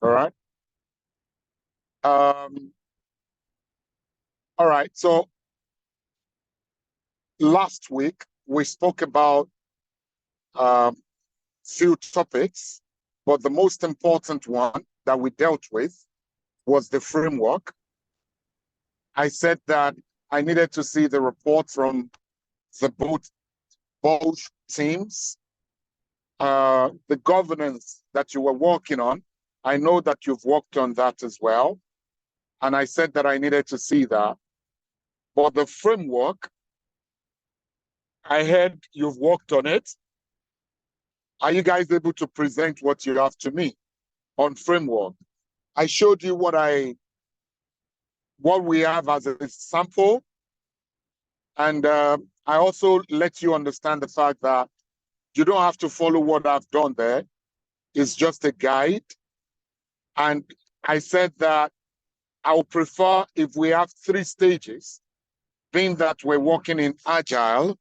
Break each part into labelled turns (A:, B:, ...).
A: All right. Um, all right. So last week we spoke about um, few topics, but the most important one that we dealt with was the framework. I said that I needed to see the report from the both teams, the governance that you were working on. I know that you've worked on that as well. And I said that I needed to see that. But the framework, I heard you've worked on it. Are you guys able to present what you have to me on framework? I showed you what we have as a sample. And I also let you understand the fact that you don't have to follow what I've done there. It's just a guide. And I said that I would prefer if we have 3 stages, being that we're working in agile.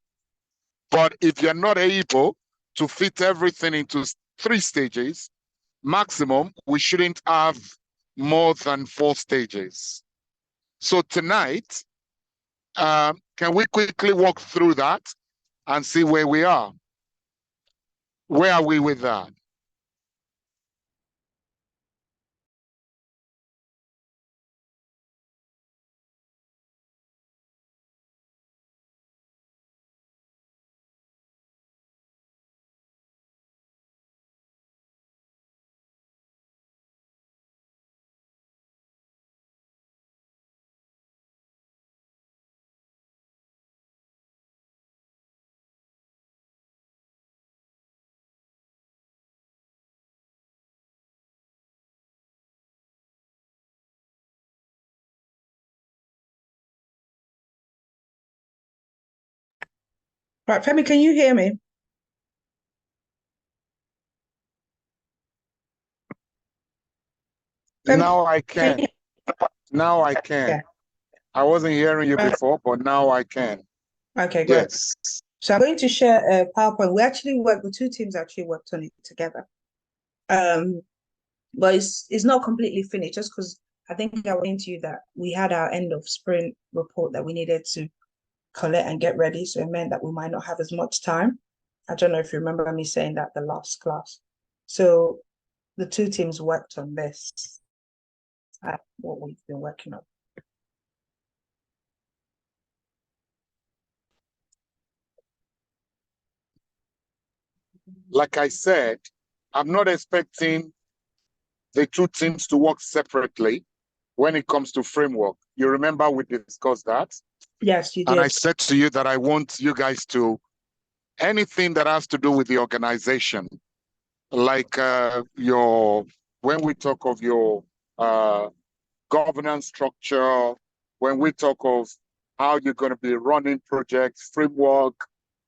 A: But if you're not able to fit everything into 3 stages, maximum, we shouldn't have more than 4 stages. So tonight, can we quickly walk through that and see where we are? Where are we with that?
B: Right, Femi, can you hear me? Femi,
A: Now I
B: can you?
A: can. Now I can.
B: Yeah.
A: I wasn't hearing you
B: Right.
A: before, but now I can.
B: Okay, great.
A: Yes.
B: So I'm going to share a PowerPoint. The 2 teams actually worked on it together. Um, but it's not completely finished just because I think I went to you that we had our end of sprint report that we needed to collect and get ready. So it meant that we might not have as much time. I don't know if you remember me saying that the last class. So the 2 teams worked on this, what we've been working on.
A: Like I said, I'm not expecting the 2 teams to work separately when it comes to framework. You remember we discussed that?
B: Yes, you
A: And I
B: did.
A: said to you that I want you guys to, anything that has to do with the organization, like when we talk of your uh, governance structure, when we talk of how you're going to be running projects, framework,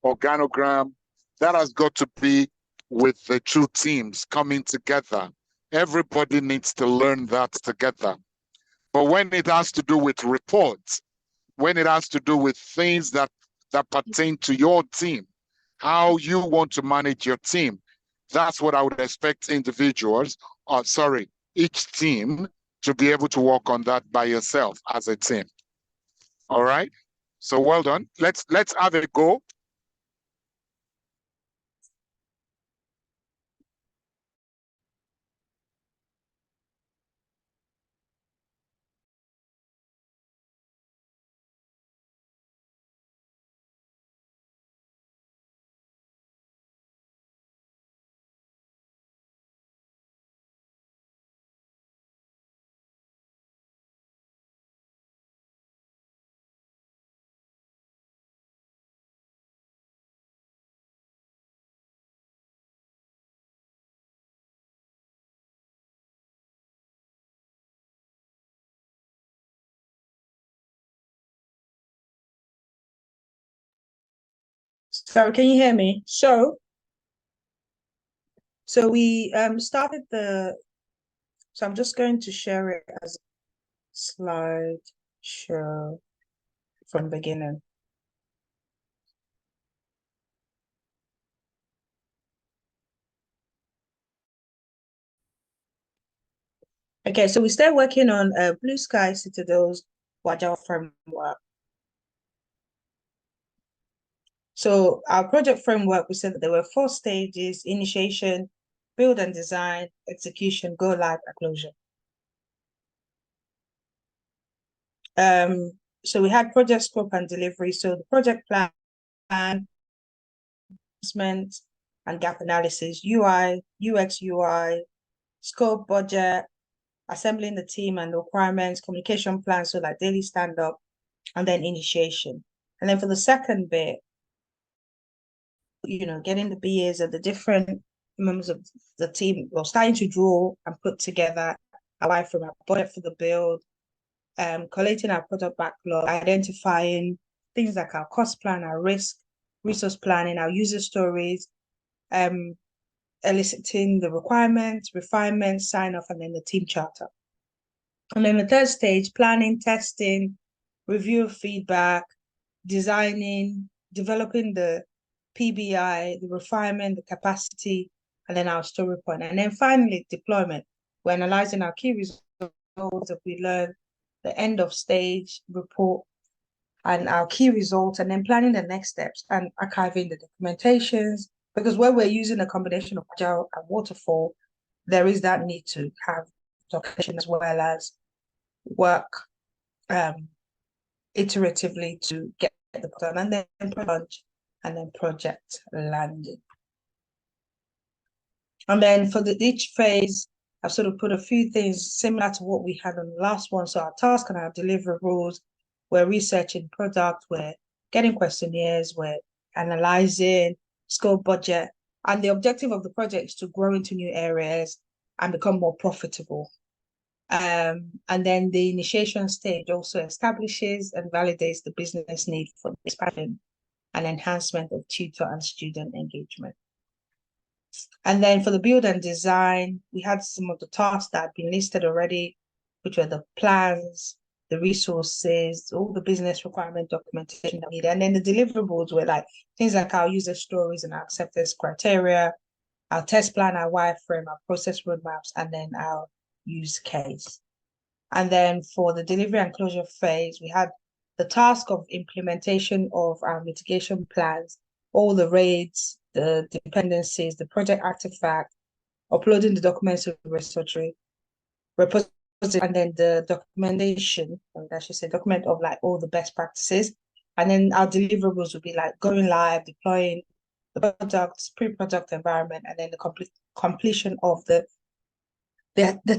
A: organogram, that has got to be with the 2 teams coming together. Everybody needs to learn that together. But when it has to do with reports, when it has to do with things that pertain to your team, how you want to manage your team, that's what I would expect individuals, or sorry, each team to be able to work on that by yourself as a team. All right. So well done. Let's have a go.
B: So can you hear me? So we started so I'm just going to share it as a slide show from beginning. Okay, so we started working on Blue Sky Citadel's Agile framework. So our project framework, we said that there were 4 stages: initiation, build and design, execution, go live, and closure. So we had project scope and delivery. So the project plan, assessment and gap analysis, UI, UX, UI, scope, budget, assembling the team and the requirements, communication plan, so like daily stand-up, and then initiation. And then for the second bit, getting the BAs of the different members of the team, well, starting to draw and put together a wireframe, a budget for the build, collating our product backlog, identifying things like our cost plan, our risk, resource planning, our user stories, eliciting the requirements, refinements, sign off, and then the team charter. And then the third stage, planning, testing, review of feedback, designing, developing the PBI, the refinement, the capacity, and then our story point. And then finally, deployment. We're analyzing our key results that we learned, the end of stage report, and our key results, and then planning the next steps and archiving the documentations. Because when we're using a combination of Agile and Waterfall, there is that need to have documentation as well as work iteratively to get the plan, and then launch, and then project landing. And then for each phase, I've sort of put a few things similar to what we had on the last one. So our task and our deliverables, we're researching product, we're getting questionnaires, we're analyzing scope, budget, and the objective of the project is to grow into new areas and become more profitable. And then the initiation stage also establishes and validates the business need for expansion and enhancement of tutor and student engagement. And then for the build and design, we had some of the tasks that had been listed already, which were the plans, the resources, all the business requirement documentation that we needed. And then the deliverables were like things like our user stories and our acceptance criteria, our test plan, our wireframe, our process roadmaps, and then our use case. And then for the delivery and closure phase, we had the task of implementation of our mitigation plans, all the raids, the dependencies, the project artifact, uploading the documents to the repository, and then the documentation, I should say, document of like all the best practices. And then our deliverables would be like going live, deploying the products, pre-product environment, and then the completion of the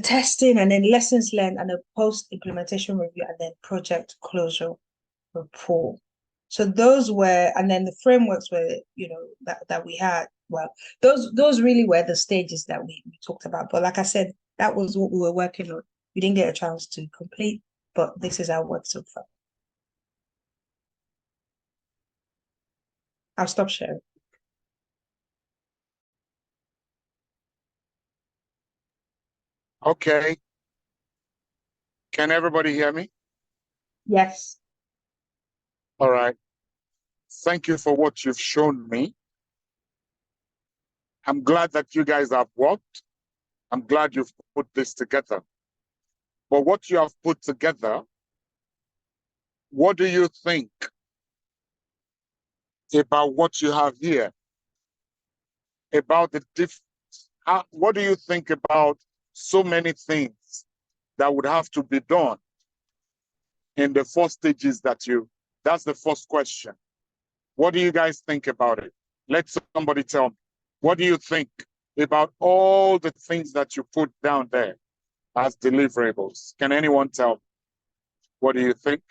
B: testing, and then lessons learned, and a post-implementation review, and then project closure report. So those were, and then the frameworks were, that we had. Well, those really were the stages that we talked about. But like I said, that was what we were working on. We didn't get a chance to complete, but this is our work so far. I'll stop sharing.
A: Okay. Can everybody hear me?
B: Yes.
A: All right. Thank you for what you've shown me. I'm glad that you guys have worked. I'm glad you've put this together. But what you have put together, what do you think about what you have here? About the what do you think about so many things that would have to be done in the 4 stages that's the first question. What do you guys think about it? Let somebody tell me. What do you think about all the things that you put down there as deliverables? Can anyone tell me? What do you think?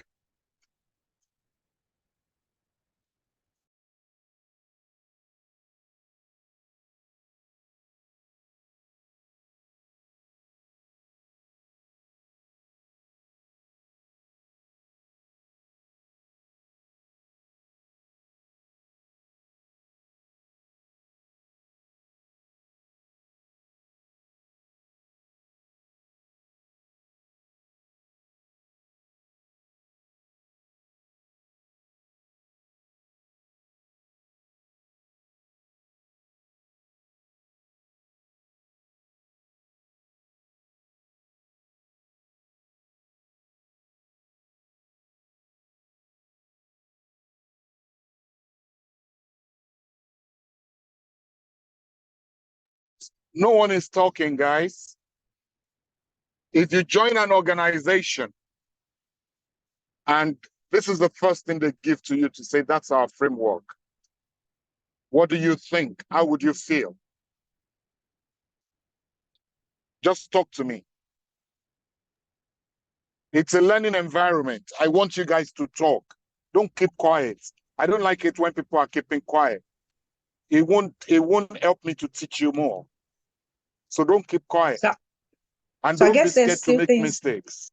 A: No one is talking, guys. If you join an organization and this is the first thing they give to you to say, that's our framework, what do you think? How would you feel? Just talk to me. It's a learning environment. I want you guys to talk. Don't keep quiet. I don't like it when people are keeping quiet. It won't help me to teach you more. So don't keep quiet. And
B: So I
A: don't be
B: guess there's
A: scared to
B: still
A: make
B: things.
A: mistakes.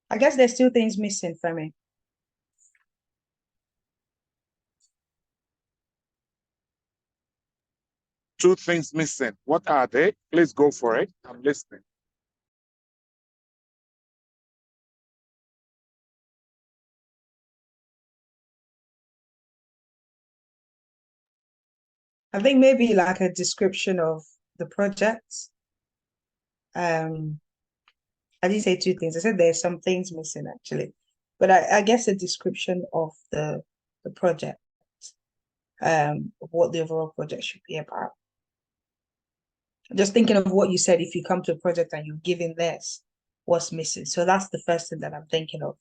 B: I guess there's still things missing for me.
A: Two things missing. What are they? Please go for it. I'm listening.
B: I think maybe like a description of the project. I didn't say two things. I said there's some things missing actually, but I guess a description of the project, of what the overall project should be about. Just thinking of what you said, if you come to a project and you're giving this, what's missing? So that's the first thing that I'm thinking of,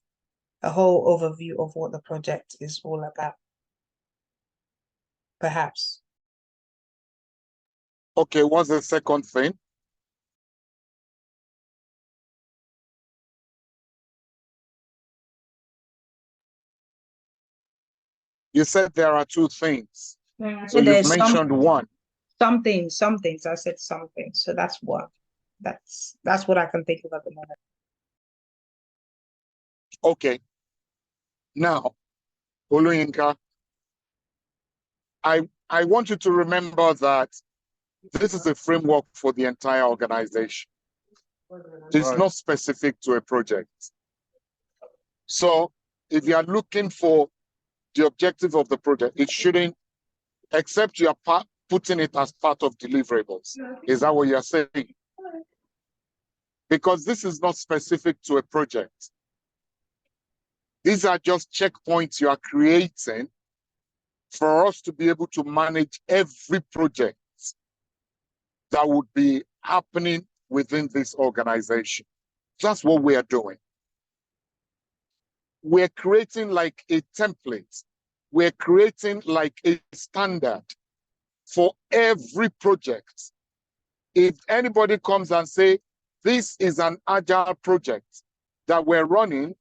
B: a whole overview of what the project is all about, perhaps.
A: Okay, what's the second thing? You said there are two things. So you've mentioned one.
B: Some things. I said something. So that's one. That's what I can think of at the moment.
A: Okay. Now, Oluyinka, I want you to remember that this is a framework for the entire organization. It's not specific to a project. So if you are looking for the objective of the project, it shouldn't, except you are putting it as part of deliverables. Is that what you're saying? Because this is not specific to a project. These are just checkpoints you are creating for us to be able to manage every project that would be happening within this organization. That's what we are doing. We're creating like a template. We're creating like a standard for every project. If anybody comes and say, this is an agile project that we're running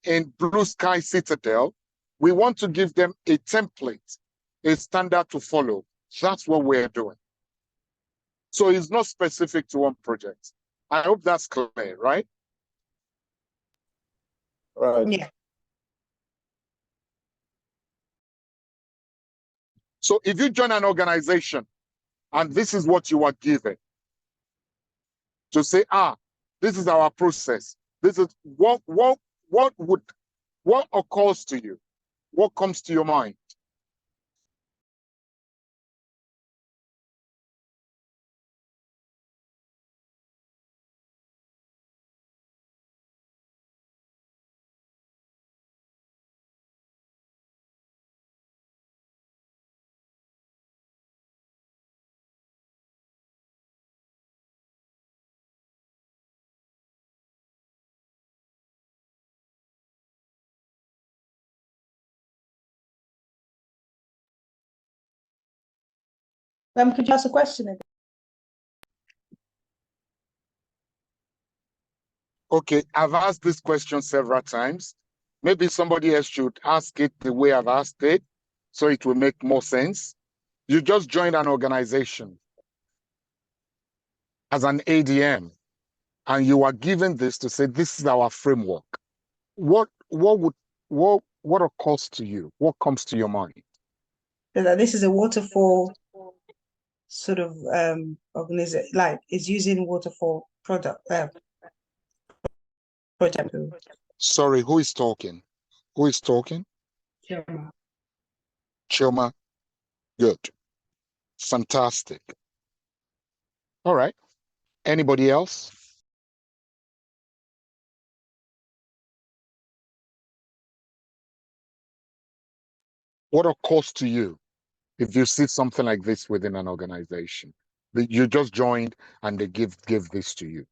A: in Blue Sky Citadel, we want to give them a template, a standard to follow. That's what we're doing. So it's not specific to one project. I hope that's clear, right?
C: Right.
B: Yeah.
A: So if you join an organization and this is what you are given, to say, this is our process. This is what occurs to you? What comes to your mind?
B: Could you ask a question again?
A: Okay, I've asked this question several times. Maybe somebody else should ask it the way I've asked it, so it will make more sense. You just joined an organization as an ADM, and you are given this to say, this is our framework. What occurs to you? What comes to your mind?
B: That this is a waterfall sort of organization, like it's using waterfall project.
A: Sorry, who is talking? Who is talking?
B: Chioma.
A: Chioma. Good. Fantastic. All right. Anybody else? What occurs to you if you see something like this within an organization? You just joined and they give this to you.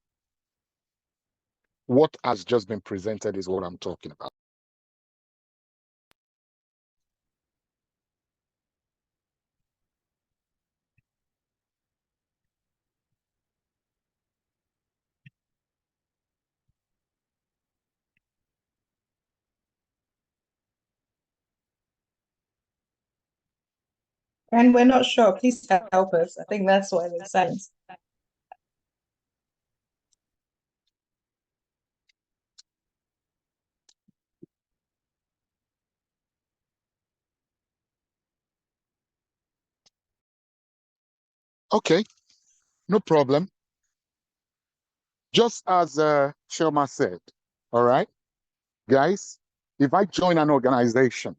A: What has just been presented is what I'm talking about.
B: And we're not sure. Please help us. I think that's what it says.
A: Okay, no problem. Just as Shelma said, all right, guys, if I join an organization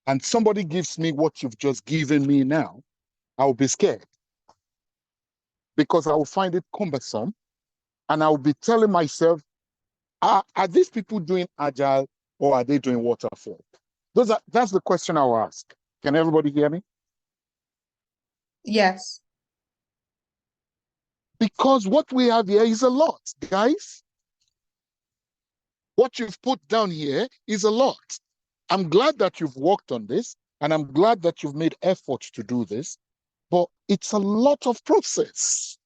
A: and somebody gives me what you've just given me now, I'll be scared because I will find it cumbersome and I'll be telling myself, are these people doing agile or are they doing waterfall? That's the question I'll ask. Can everybody hear me?
B: Yes.
A: Because what we have here is a lot, guys. What you've put down here is a lot. I'm glad that you've worked on this, and I'm glad that you've made effort to do this, but it's a lot of process.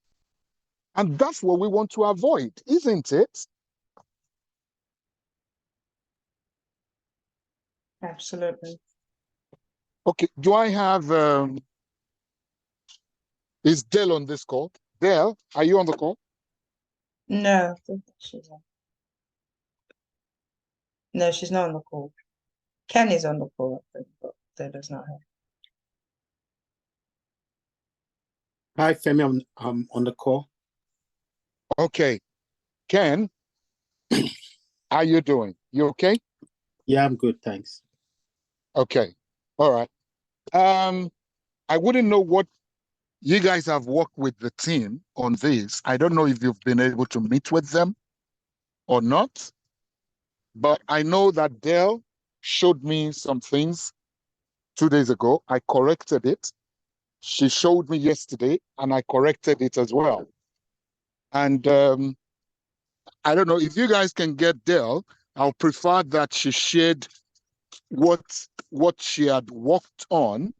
A: And that's what we want to avoid, isn't it?
B: Absolutely.
A: Okay, do I have, is Dell on this call? Dell, are you on the call?
B: No, no, she's not on the call. Ken is on the call, I think, but that does not have.
C: Hi, Femi, I'm on the call.
A: Okay, Ken, how are you doing? You okay?
C: Yeah, I'm good, thanks.
A: Okay, all right. I wouldn't know what you guys have worked with the team on this. I don't know if you've been able to meet with them or not, but I know that Dell showed me some things 2 days ago. I corrected it. She showed me yesterday and I corrected it as well. And I don't know if you guys can get Dell. I'll prefer that she shared what she had worked on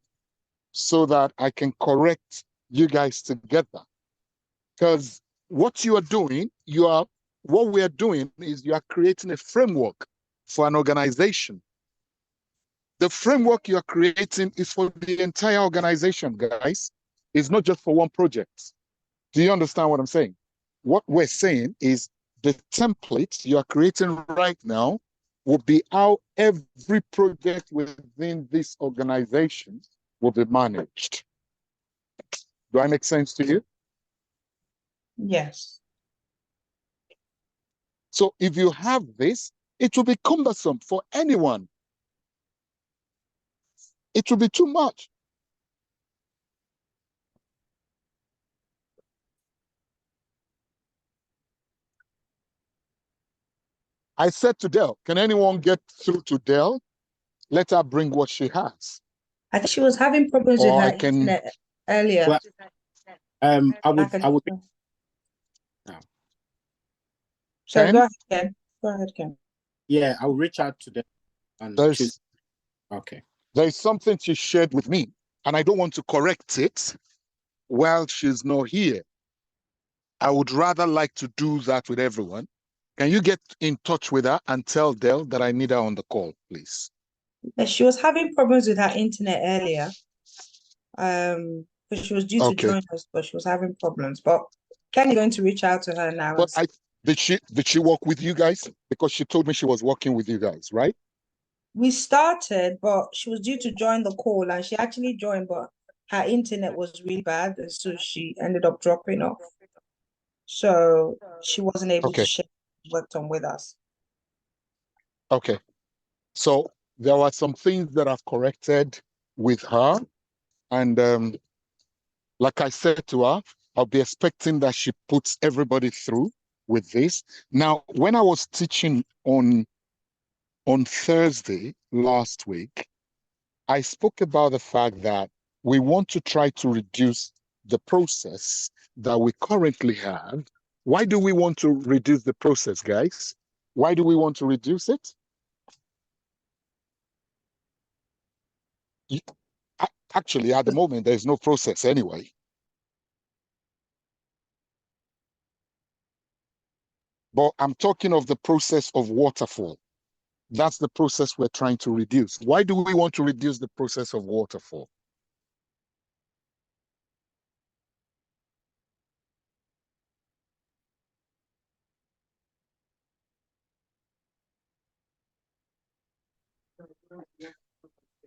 A: so that I can correct you guys together. Because what you are doing, what we are doing is you are creating a framework for an organization. The framework you are creating is for the entire organization, guys. It's not just for one project. Do you understand what I'm saying? What we're saying is the template you are creating right now will be how every project within this organization will be managed. Do I make sense to you?
B: Yes.
A: So if you have this, it will be cumbersome for anyone. It will be too much. I said to Dell, can anyone get through to Dell? Let her bring what she has.
B: I think she was having problems with
A: Or
B: her
A: I can...
B: internet earlier.
C: Well, I would.
B: No. So
A: Ken?
B: go ahead, Ken. Go ahead, Ken.
C: Yeah, I'll reach out to them and choose. Okay.
A: There's something she shared with me, and I don't want to correct it while she's not here. I would rather like to do that with everyone. Can you get in touch with her and tell Dell that I need her on the call, please?
B: She was having problems with her internet earlier. Because she was due to join us, but she was having problems. But Ken is going to reach out to her now.
A: But did she work with you guys? Because she told me she was working with you guys, right?
B: We started, but she was due to join the call, and she actually joined, but her internet was really bad, and so she ended up dropping off. So she wasn't able to share worked on with us.
A: Okay. So there were some things that I've corrected with her. And like I said to her, I'll be expecting that she puts everybody through with this. Now, when I was teaching on Thursday last week, I spoke about the fact that we want to try to reduce the process that we currently have. Why do we want to reduce the process, guys? Why do we want to reduce it? Actually, at the moment, there's no process anyway. But I'm talking of the process of waterfall. That's the process we're trying to reduce. Why do we want to reduce the process of waterfall?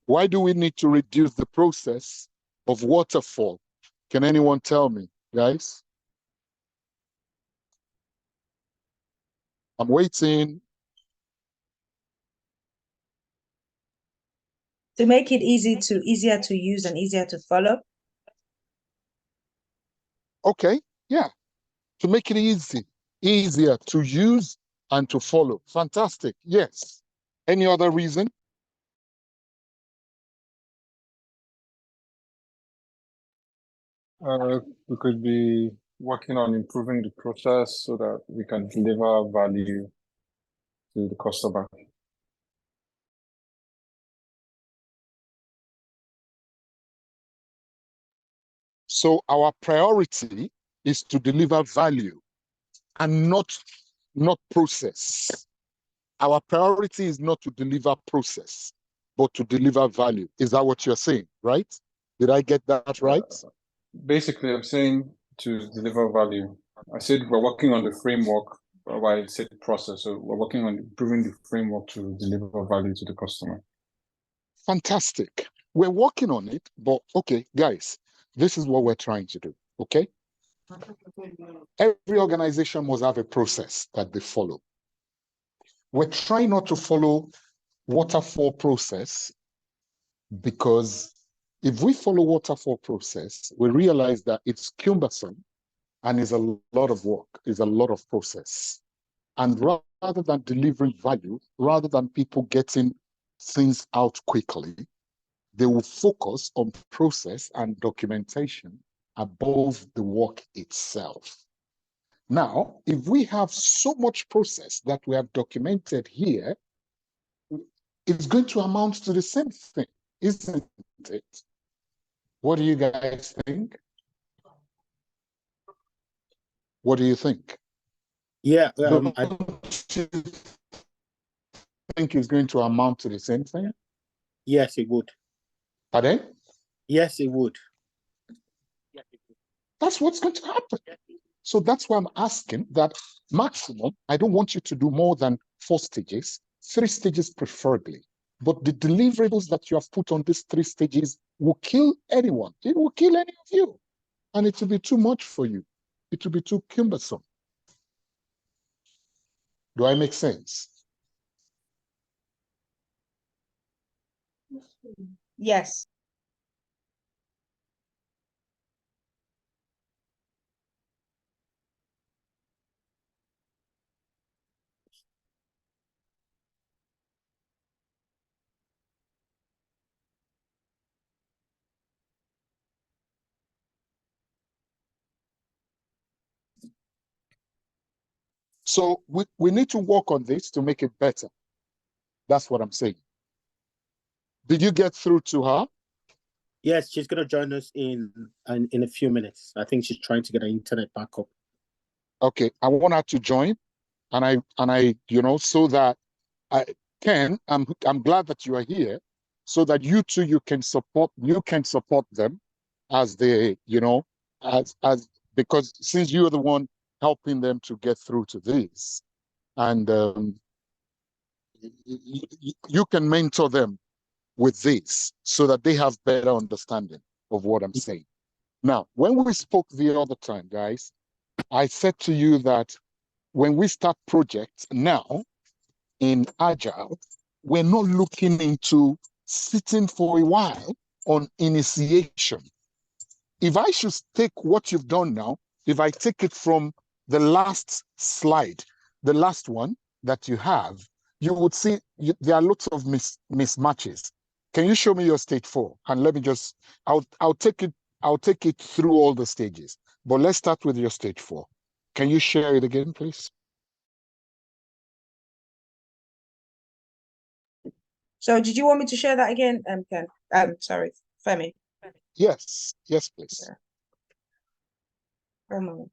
A: Why do we need to reduce the process of waterfall? Can anyone tell me, guys? I'm waiting.
B: To make it easier to use and easier to follow.
A: Okay, yeah. To make it easier to use and to follow. Fantastic. Yes. Any other reason?
D: We could be working on improving the process so that we can deliver value to the customer.
A: So our priority is to deliver value and not process. Our priority is not to deliver process, but to deliver value. Is that what you're saying, right? Did I get that right?
D: Basically, I'm saying to deliver value. I said we're working on the framework, while I said process. So we're working on improving the framework to deliver value to the customer.
A: Fantastic. We're working on it, but okay, guys, this is what we're trying to do, okay? Every organization must have a process that they follow. We're trying not to follow waterfall process because if we follow waterfall process, we realize that it's cumbersome and is a lot of work, is a lot of process. And rather than delivering value, rather than people getting things out quickly, they will focus on process and documentation above the work itself. Now, if we have so much process that we have documented here, it's going to amount to the same thing, isn't it? What do you guys think? What do you think?
C: Yeah,
A: Don't you think it's going to amount to the same thing?
C: yes, it would.
A: Pardon?
C: Yes, it would.
A: That's what's going to happen. So that's why I'm asking that maximum, I don't want you to do more than 4 stages, 3 stages preferably. But the deliverables that you have put on these 3 stages will kill anyone. It will kill any of you. And it will be too much for you. It will be too cumbersome. Do I make sense?
B: Yes.
A: So we need to work on this to make it better. That's what I'm saying. Did you get through to her?
C: Yes, she's going to join us in a few minutes. I think she's trying to get her internet back up.
A: Okay, I want her to join, and I, so that I'm glad that you are here, so that you can support them as they, as because since you're the one helping them to get through to this, and you can mentor them with this so that they have better understanding of what I'm saying. Now, when we spoke the other time, guys, I said to you that when we start projects now in Agile, we're not looking into sitting for a while on initiation. If I should take what you've done now, if I take it from the last slide, the last one that you have, you would see there are lots of mismatches. Can you show me your stage 4? And let me just, I'll take it I'll take it through all the stages. But let's start with your stage 4. Can you share it again, please?
B: So did you want me to share that again, Ken? Sorry, Femi.
A: Yes, yes, please.
B: Yeah. 1 moment.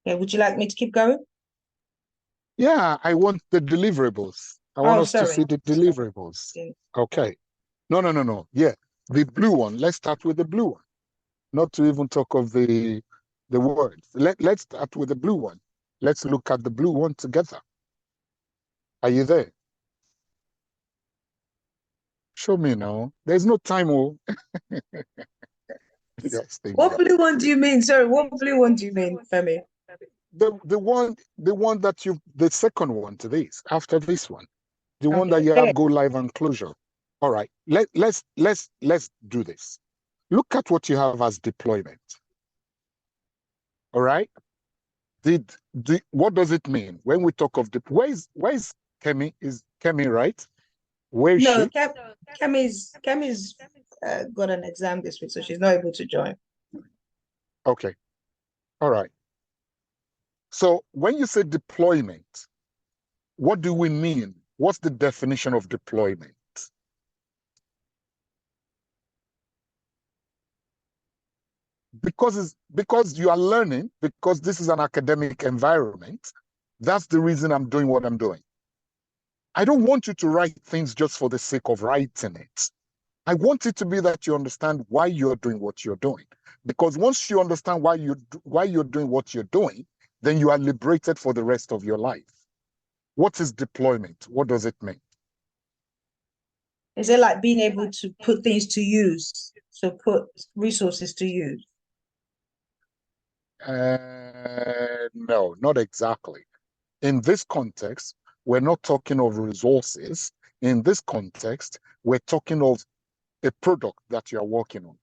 B: Okay, would you like me to keep going?
A: Yeah, I want the deliverables. I want us to see the deliverables.
B: Yeah.
A: Okay. No. Yeah, the blue one. Let's start with the blue one. Not to even talk of the words. Let's start with the blue one. Let's look at the blue one together. Are you there? Show me now. There's no time. Oh. Yes,
B: What blue one do you mean? Sorry, what blue one do you mean, Femi?
A: the one that the second one to this, after this one. The one that you
B: Okay.
A: have go live and closure. All right. Let's do this. Look at what you have as deployment. All right. What does it mean when we talk of where is Kemi? Is Kemi right? Where is
B: No,
A: she?
B: Kemi's got an exam this week, so she's not able to join.
A: Okay. All right. So when you say deployment, what do we mean? What's the definition of deployment? Because you are learning, because this is an academic environment, that's the reason I'm doing what I'm doing. I don't want you to write things just for the sake of writing it. I want it to be that you understand why you're doing what you're doing. Because once you understand why you're doing what you're doing, then you are liberated for the rest of your life. What is deployment? What does it mean?
B: Is it like being able to put things to use? So put resources to use?
A: No, not exactly. In this context, we're not talking of resources. In this context, we're talking of a product that you are working on.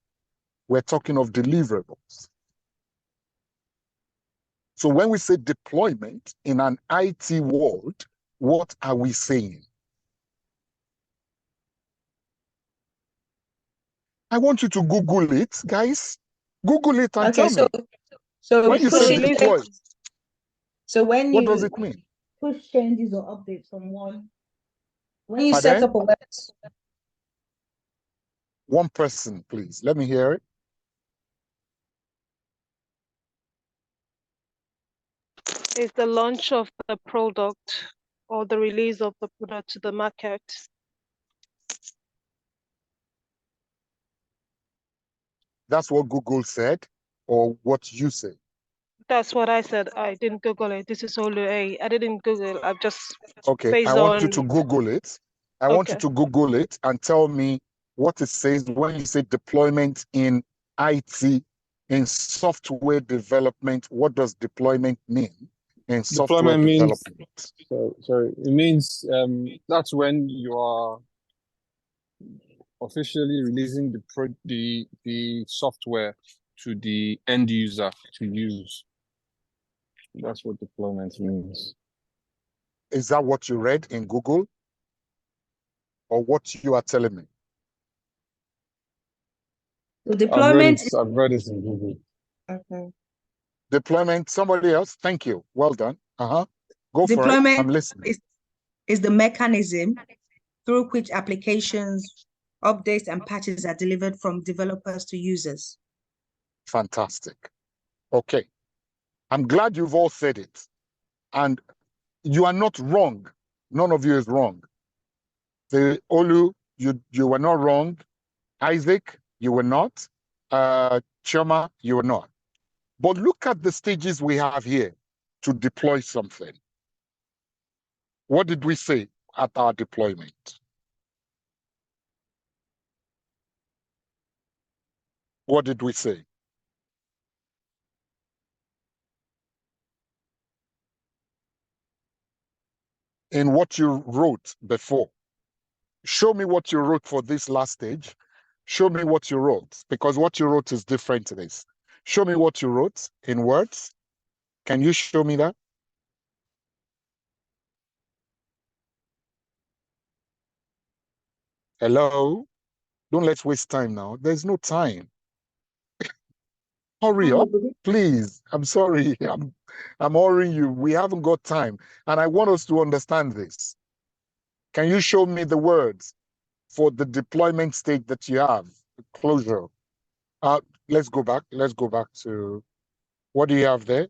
A: We're talking of deliverables. So when we say deployment in an IT world, what are we saying? I want you to Google it, guys. Google it and tell me.
B: So
A: When you say deploy,
B: so when
A: what
B: you
A: does it mean?
B: push changes or updates from when you
A: Pardon?
B: set up a website.
A: One person, please. Let me hear it.
E: Is the launch of the product or the release of the product to the market.
A: That's what Google said, or what you said?
E: That's what I said. I didn't Google it. This is Olu. I didn't Google. I've just
A: Okay,
E: based
A: I want you
E: on.
A: to Google it. I want you to Google it and tell me what it says when you say deployment in IT, in software development. What does deployment mean in software
D: Deployment means,
A: development?
D: sorry, it means that's when you are officially releasing the software to the end user to use. That's what deployment means.
A: Is that what you read in Google, or what you are telling me?
B: So deployment.
D: I've read it in Google.
B: Okay.
A: Deployment. Somebody else. Thank you. Well done. Go for it. I'm listening.
B: Is the mechanism through which applications, updates, and patches are delivered from developers to users.
A: Fantastic. Okay. I'm glad you've all said it. And you are not wrong. None of you is wrong. The Olu, you were not wrong. Isaac, you were not. Choma, you were not. But look at the stages we have here. to deploy something. What did we say at our deployment? What did we say? In what you wrote before. Show me what you wrote for this last stage. Show me what you wrote, because what you wrote is different to this. Show me what you wrote in words. Can you show me that? Hello? Don't let's waste time now. There's no time. Hurry up, please. I'm sorry. I'm hurrying you. We haven't got time. And I want us to understand this. Can you show me the words for the deployment state that you have? Closure. Let's go back. Let's go back to, what do you have there?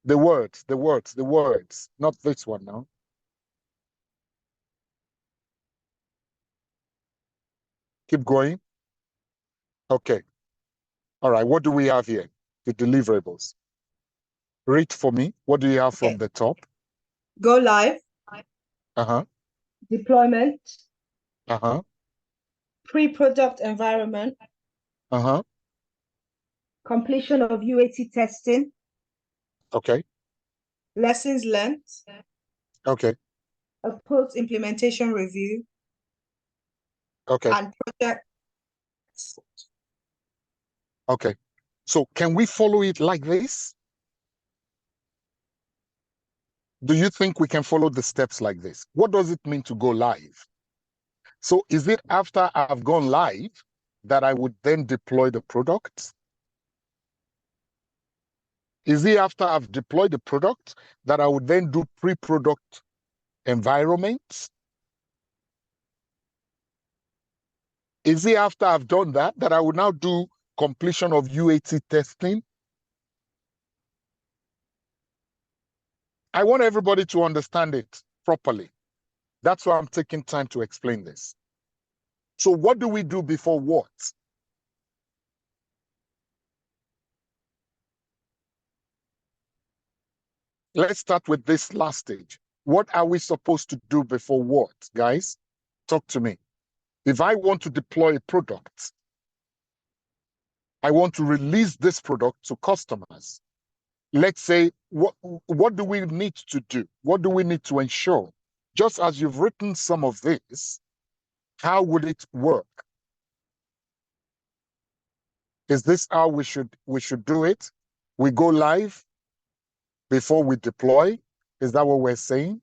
A: The words, the words, the words. Not this one now. Keep going. Okay. All right. What do we have here? The deliverables. Read for me. What do you have from the top?
B: Go live.
A: Uh-huh.
B: Deployment.
A: Uh-huh.
B: Pre-product environment.
A: Uh-huh.
B: Completion of UAT testing.
A: Okay.
B: Lessons learned.
A: Okay.
B: A post-implementation review.
A: Okay.
B: And project.
A: Okay. So can we follow it like this? Do you think we can follow the steps like this? What does it mean to go live? So is it after I've gone live that I would then deploy the product? Is it after I've deployed the product that I would then do pre-product environments? Is it after I've done that that I would now do completion of UAT testing? I want everybody to understand it properly. That's why I'm taking time to explain this. So what do we do before what? Let's start with this last stage. What are we supposed to do before what, guys? Talk to me. If I want to deploy a product, I want to release this product to customers. Let's say, what do we need to do? What do we need to ensure? Just as you've written some of this, how would it work? Is this how we should do it? We go live before we deploy? Is that what we're saying?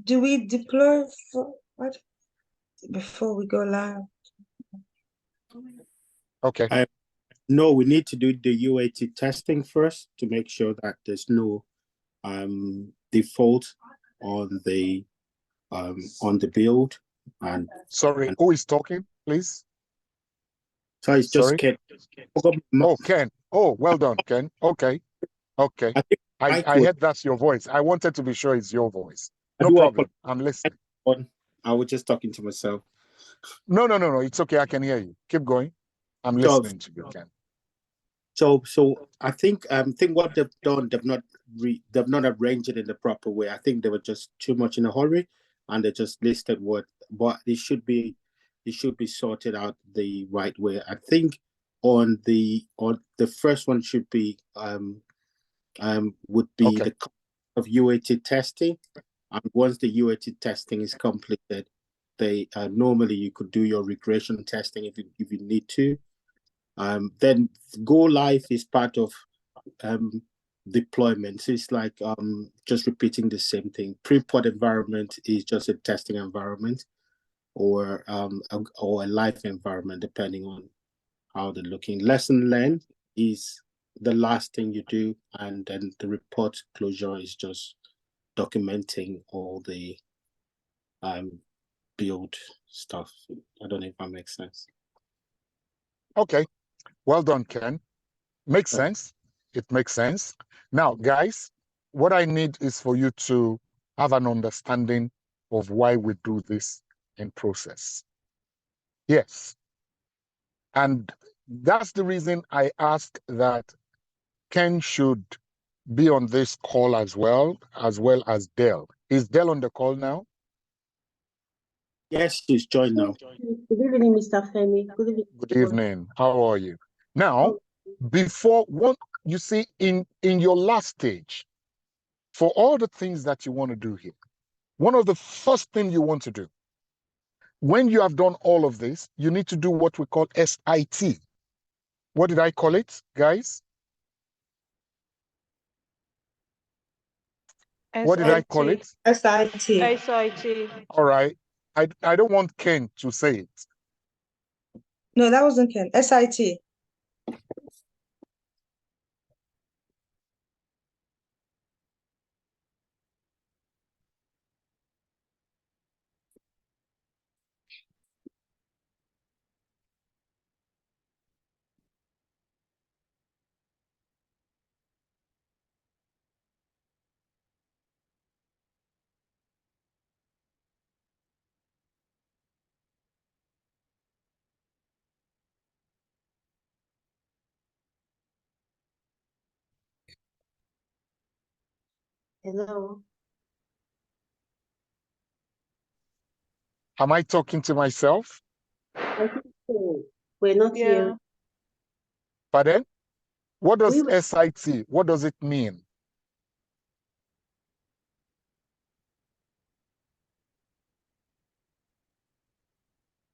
B: Do we deploy for what? Before we go live?
A: Okay.
C: No, we need to do the UAT testing first to make sure that there's no default on the build. And
A: sorry, who is talking, please?
C: So it's just Ken.
A: Oh, Ken. Oh, well done, Ken. Okay. Okay. I heard that's your voice. I wanted to be sure it's your voice. No problem. I'm listening.
C: I was just talking to myself.
A: No. It's okay. I can hear you. Keep going. I'm listening to you, Ken.
C: So I think what they've done, they've not arranged it in the proper way. I think they were just too much in a hurry, and they just listed but it should be sorted out the right way. I think on the first one should be would be the cost of UAT testing, and once the UAT testing is completed, they normally you could do your regression testing if you need to. Then go live is part of deployment. So it's like just repeating the same thing. Pre-pod environment is just a testing environment, or a live environment, depending on how they're looking. Lesson learned is the last thing you do, and then the report closure is just documenting all the build stuff. I don't know if that makes sense.
A: Okay. Well done, Ken. Makes sense. It makes sense. Now, guys, what I need is for you to have an understanding of why we do this in process. Yes. And that's the reason I ask that Ken should be on this call as well as Dell. Is Dell on the call now?
C: Yes, she's joined now.
F: Good evening, Mr. Femi. Good evening.
A: Good evening. How are you? Now, before one, you see, in your last stage, for all the things that you want to do here, one of the first things you want to do, when you have done all of this, you need to do what we call SIT. What did I call it, guys? What did I call it?
B: SIT.
E: SIT.
A: All right. I don't want Ken to say it.
B: No, that wasn't Ken. SIT.
F: Hello.
A: Am I talking to myself?
F: I think so. We're not
E: Yeah.
F: here.
A: Pardon? What does
F: We were-
A: SIT, what does it mean?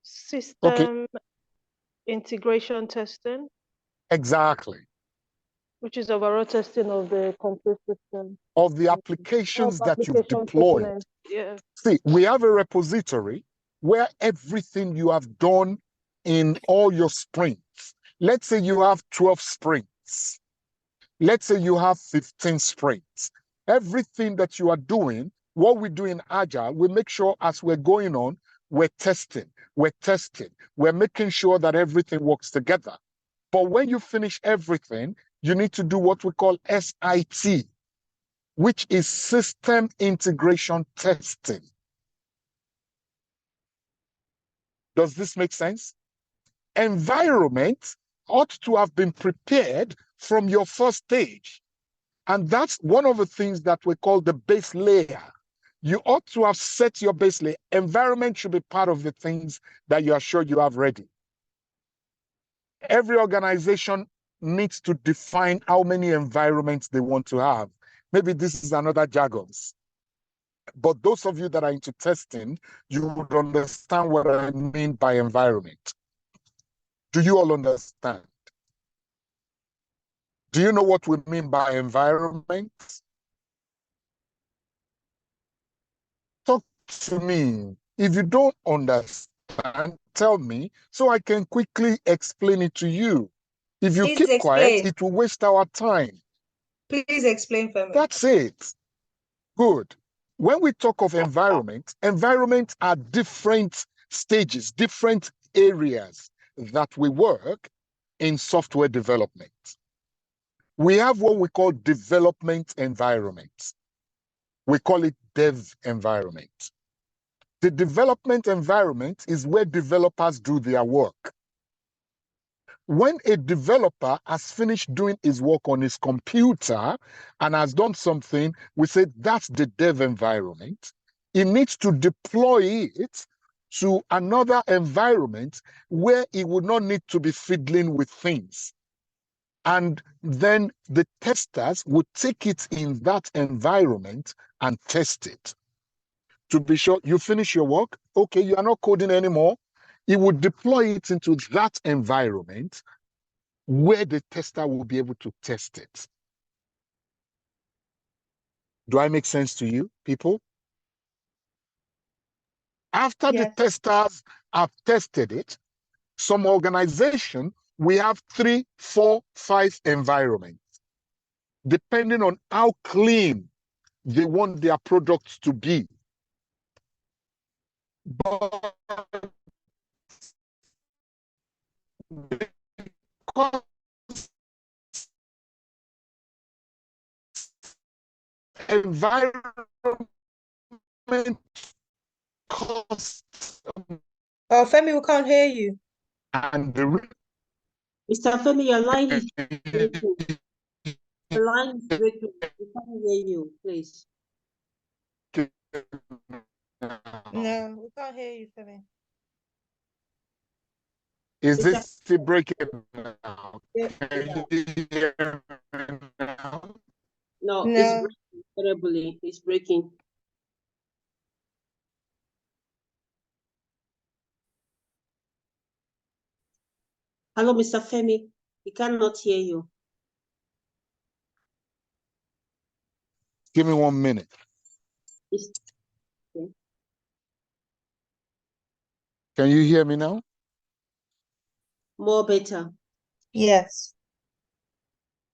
E: System integration testing,
A: Exactly.
E: which is overall testing of the complete system.
A: Of the
E: Of
A: applications that you've
E: application
A: deployed.
E: components. Yeah.
A: See, we have a repository where everything you have done in all your sprints, let's say you have 12 sprints, let's say you have 15 sprints, everything that you are doing, what we do in Agile, we make sure as we're going on, we're testing, we're making sure that everything works together. But when you finish everything, you need to do what we call SIT, which is system integration testing. Does this make sense? Environment ought to have been prepared from your first stage. And that's one of the things that we call the base layer. You ought to have set your base layer. Environment should be part of the things that you are sure you have ready. Every organization needs to define how many environments they want to have. Maybe this is another jargon. But those of you that are into testing, you would understand what I mean by environment. Do you all understand? Do you know what we mean by environment? Talk to me. If you don't understand, tell me so I can quickly explain it to you. If you
B: Please
A: keep quiet,
B: explain.
A: it will waste our time.
B: Please explain for me.
A: That's it. Good. When we talk of environment, environments are different stages, different areas that we work in software development. We have what we call development environment. We call it dev environment. The development environment is where developers do their work. When a developer has finished doing his work on his computer and has done something, we say that's the dev environment. He needs to deploy it to another environment where he would not need to be fiddling with things. And then the testers would take it in that environment and test it. To be sure, you finish your work, okay, you are not coding anymore. He would deploy it into that environment where the tester will be able to test it. Do I make sense to you, people? After the testers have tested it, some organization, we have 3, 4, 5 environments, depending on how clean they want their products to be. But because environment costs
B: Oh, Femi, we can't hear you.
A: and
F: Mr. Femi, your line is breaking. The line is breaking. We can't hear you, please.
B: No, we can't hear you, Femi.
A: Is
F: Mr.
A: it still breaking now?
F: Yeah.
A: Can you hear me now?
F: No, it's
B: No.
F: breaking terribly. It's breaking. Hello, Mr. Femi. We cannot hear you.
A: Give me 1 minute.
F: It's okay.
A: Can you hear me now?
F: More better.
B: Yes.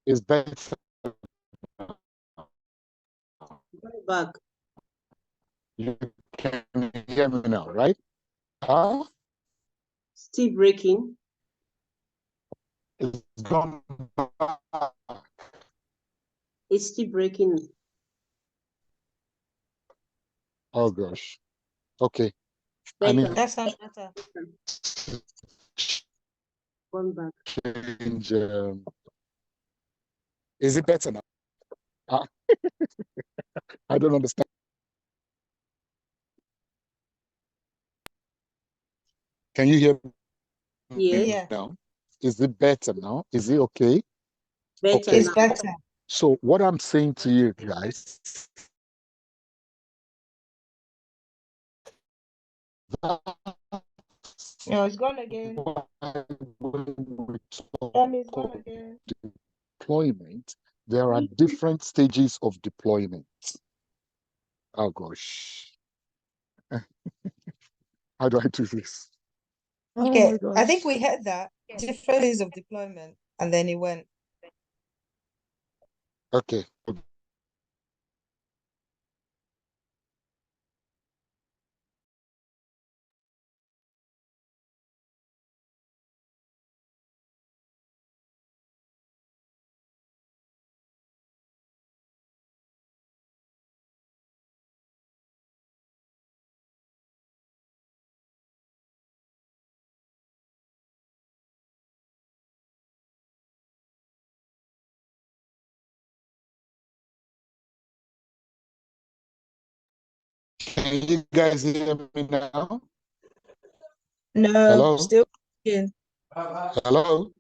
A: It's better.
F: Go back.
A: You can hear me now, right? Ah,
F: Still breaking.
A: it's gone back.
F: It's still breaking.
A: Oh gosh. Okay. I
F: Better.
A: need
B: That sounds better.
A: to
F: Gone back.
A: change. Is it better now? Ah, I don't understand. Can you hear
F: Yes.
A: me
B: Yeah.
A: now? Is it better now? Is it okay?
F: Better
A: Okay.
B: It's
F: now.
B: better.
A: So what I'm saying to you guys,
B: No, it's gone again.
A: when we talk
B: Femi's gone
A: of
B: again.
A: deployment, there are different stages of deployment. Oh gosh. How do I do this?
B: Okay.
A: Oh my
B: I think
A: gosh.
B: we had that. Different ways of deployment. And then it went.
A: Okay. Can you guys hear me now?
B: No,
A: Hello?
B: still in.
A: Hello?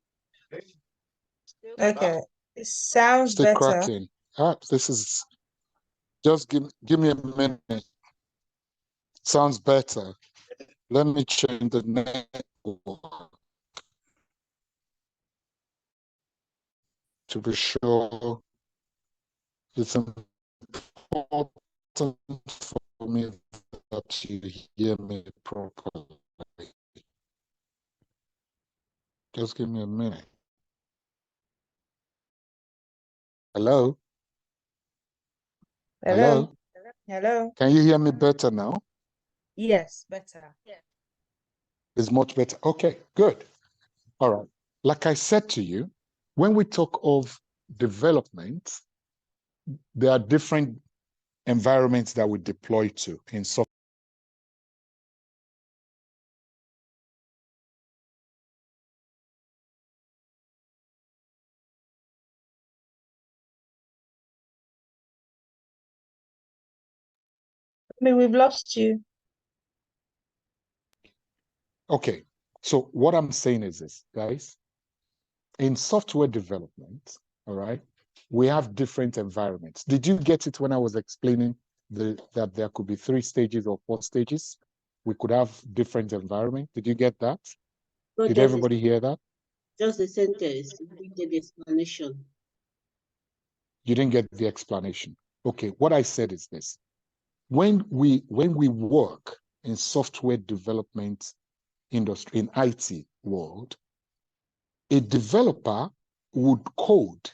B: Okay. It sounds
A: Still
B: better.
A: cracking. Ah, this is just give me a minute. Sounds better. Let me change the network to be sure. It's important for me that you hear me properly. Just give me a minute. Hello?
B: Hello? Hello?
A: Can you hear me better now?
B: Yes, better.
A: It's much better. Okay, good. All right. Like I said to you, when we talk of development, there are different environments that we deploy to in software.
B: I mean, we've lost you.
A: Okay, so what I'm saying is this, guys. In software development, all right, we have different environments. Did you get it when I was explaining that there could be 3 stages or 4 stages? We could have different environment. Did you get that?
F: Not
A: Did
F: just
A: everybody hear that?
F: just the sentence. We did the explanation.
A: You didn't get the explanation. Okay, what I said is this. When we work in software development industry, in IT world, a developer would code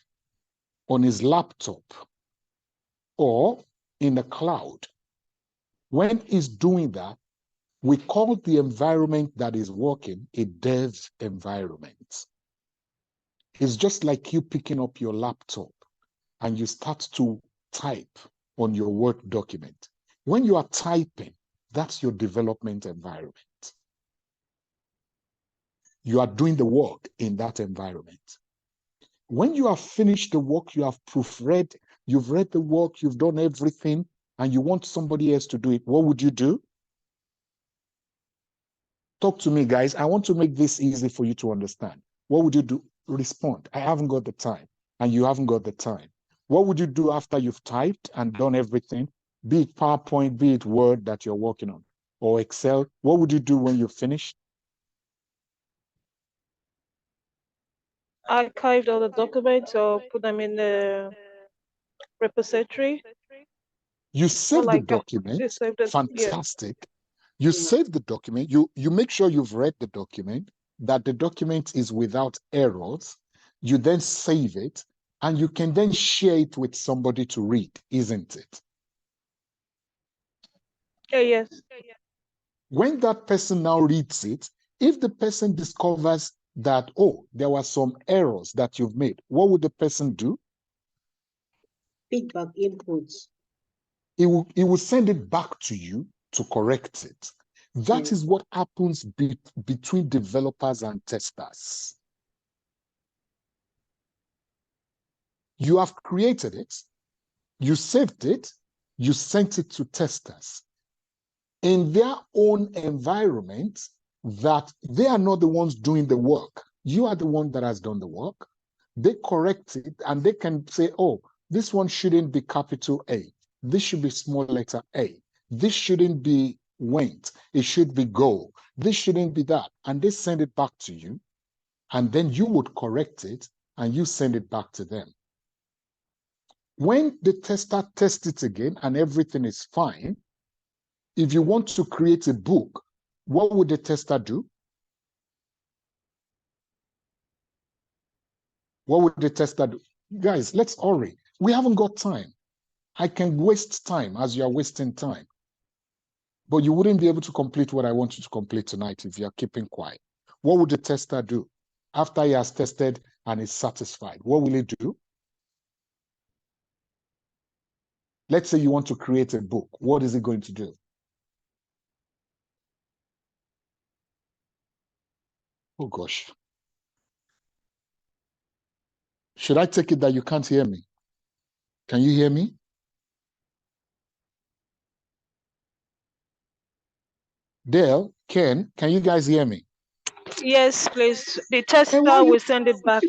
A: on his laptop or in the cloud. When he's doing that, we call the environment that is working a dev environment. It's just like you picking up your laptop and you start to type on your Word document. When you are typing, that's your development environment. You are doing the work in that environment. When you have finished the work, you have proofread, you've read the work, you've done everything, and you want somebody else to do it, what would you do? Talk to me, guys. I want to make this easy for you to understand. What would you do? Respond. I haven't got the time, and you haven't got the time. What would you do after you've typed and done everything, be it PowerPoint, be it Word that you're working on, or Excel? What would you do when you're finished?
E: Archived all the documents or put them in the repository.
A: You save
E: like
A: the document. Fantastic.
E: Yeah.
A: You save the document. You make sure you've read the document, that the document is without errors. You then save it, and you can then share it with somebody to read, isn't it?
E: Yes.
A: When that person now reads it, if the person discovers that, oh, there were some errors that you've made, what would the person do?
F: Feedback inputs.
A: He will send it back to you to correct it. That is what happens between developers and testers. You have created it, you saved it, you sent it to testers in their own environment, that they are not the ones doing the work. You are the one that has done the work. They correct it, and they can say, oh, this one shouldn't be capital A. This should be small letter A. This shouldn't be went. It should be go. This shouldn't be that. And they send it back to you. And then you would correct it and you send it back to them. When the tester tests it again and everything is fine, if you want to create a book, what would the tester do? What would the tester do? Guys, let's hurry. We haven't got time. I can waste time as you are wasting time. But you wouldn't be able to complete what I want you to complete tonight if you're keeping quiet. What would the tester do? After he has tested and is satisfied, what will he do? Let's say you want to create a book. What is he going to do? Oh, gosh. Should I take it that you can't hear me? Can you hear me? Dale, Ken, can you guys hear me?
E: Yes, please. The tester will send it back.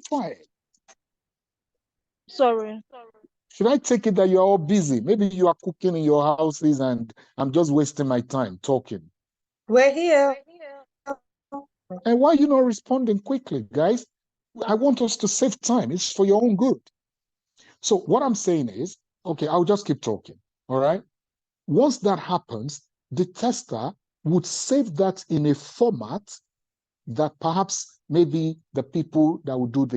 A: Quiet.
E: Sorry.
A: Should I take it that you're all busy? Maybe you are cooking in your houses and I'm just wasting my time talking.
B: We're here.
A: And why are you not responding quickly, guys? I want us to save time. It's for your own good. So what I'm saying is, okay, I'll just keep talking, all right? Once that happens, the tester would save that in a format that perhaps maybe the people that would do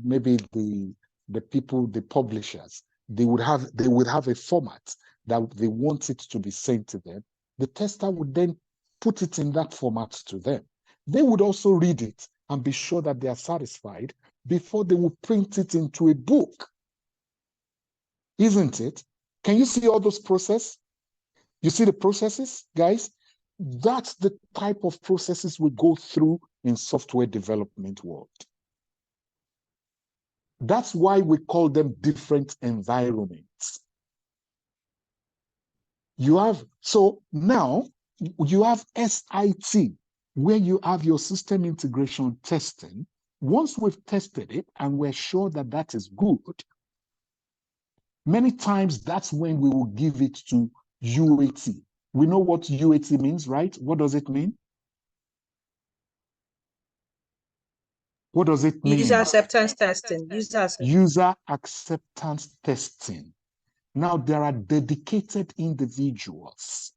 A: maybe the people, the publishers, they would have a format that they want it to be sent to them. The tester would then put it in that format to them. They would also read it and be sure that they are satisfied before they will print it into a book. Isn't it? Can you see all those processes? You see the processes, guys? That's the type of processes we go through in software development world. That's why we call them different environments. So now you have SIT, where you have your system integration testing. Once we've tested it and we're sure that that is good, many times that's when we will give it to UAT. We know what UAT means, right? What does it mean? What does it mean?
B: User acceptance testing.
A: User acceptance testing. Now, there are dedicated individuals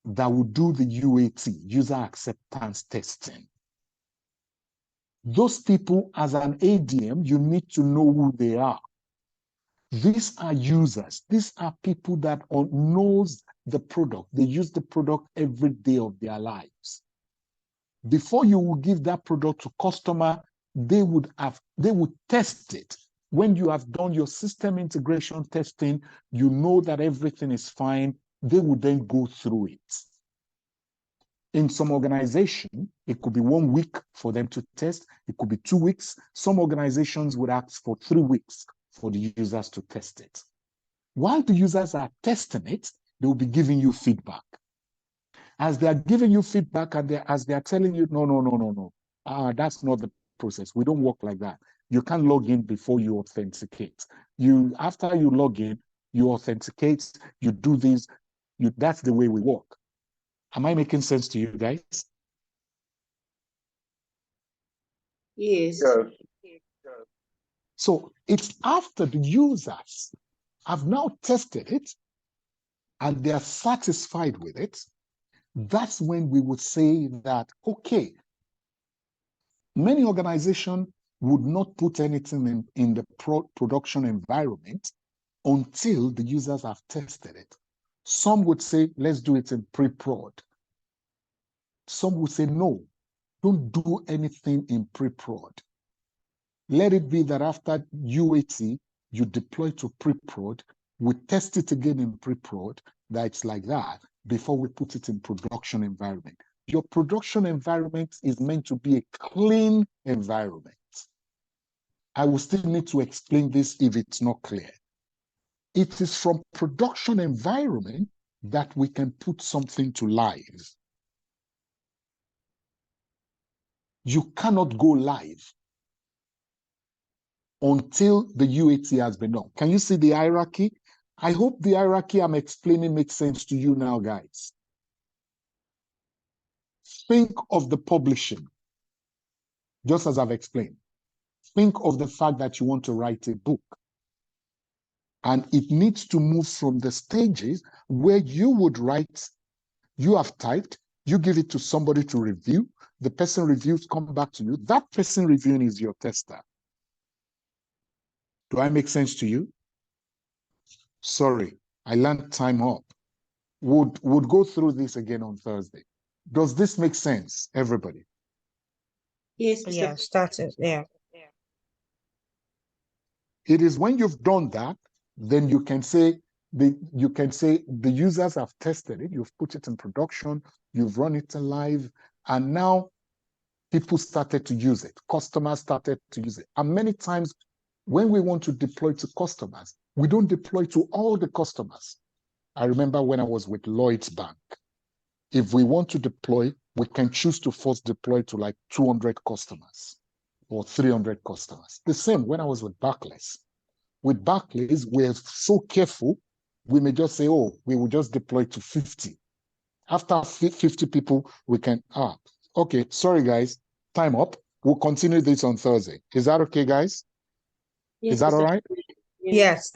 A: that will do the UAT, user acceptance testing. Those people, as an ADM, you need to know who they are. These are users. These are people that knows the product. They use the product every day of their lives. Before you will give that product to customer, they would test it. When you have done your system integration testing, you know that everything is fine. They would then go through it. In some organization, it could be 1 week for them to test. It could be 2 weeks. Some organizations would ask for 3 weeks for the users to test it. While the users are testing it, they will be giving you feedback. As they are giving you feedback and as they are telling you, no, that's not the process. We don't work like that. You can't log in before you authenticate. After you log in, you authenticate, you do this, that's the way we work. Am I making sense to you guys?
F: Yes.
A: So it's after the users have now tested it and they are satisfied with it, that's when we would say that, okay, many organizations would not put anything in the production environment until the users have tested it. Some would say, let's do it in pre-prod. Some would say, no, don't do anything in pre-prod. Let it be that after UAT, you deploy to pre-prod, we test it again in pre-prod, that it's like that, before we put it in production environment. Your production environment is meant to be a clean environment. I will still need to explain this if it's not clear. It is from production environment that we can put something to live. You cannot go live until the UAT has been done. Can you see the hierarchy? I hope the hierarchy I'm explaining makes sense to you now, guys. Think of the publishing, just as I've explained. Think of the fact that you want to write a book. And it needs to move from the stages where you would write, you have typed, you give it to somebody to review, the person reviews, come back to you. That person reviewing is your tester. Do I make sense to you? Sorry, I learned time up. Would go through this again on Thursday. Does this make sense, everybody?
F: Yes.
B: Yeah, started. Yeah.
A: It is when you've done that, then you can say the users have tested it, you've put it in production, you've run it live, and now people started to use it. Customers started to use it. And many times when we want to deploy to customers, we don't deploy to all the customers. I remember when I was with Lloyds Bank, if we want to deploy, we can choose to first deploy to like 200 customers or 300 customers. The same when I was with Barclays. With Barclays, we're so careful, we may just say, oh, we will just deploy to 50. After 50 people, we can, okay, sorry guys, time up. We'll continue this on Thursday. Is that okay, guys?
F: Yes,
A: Is that all right?
F: Yes.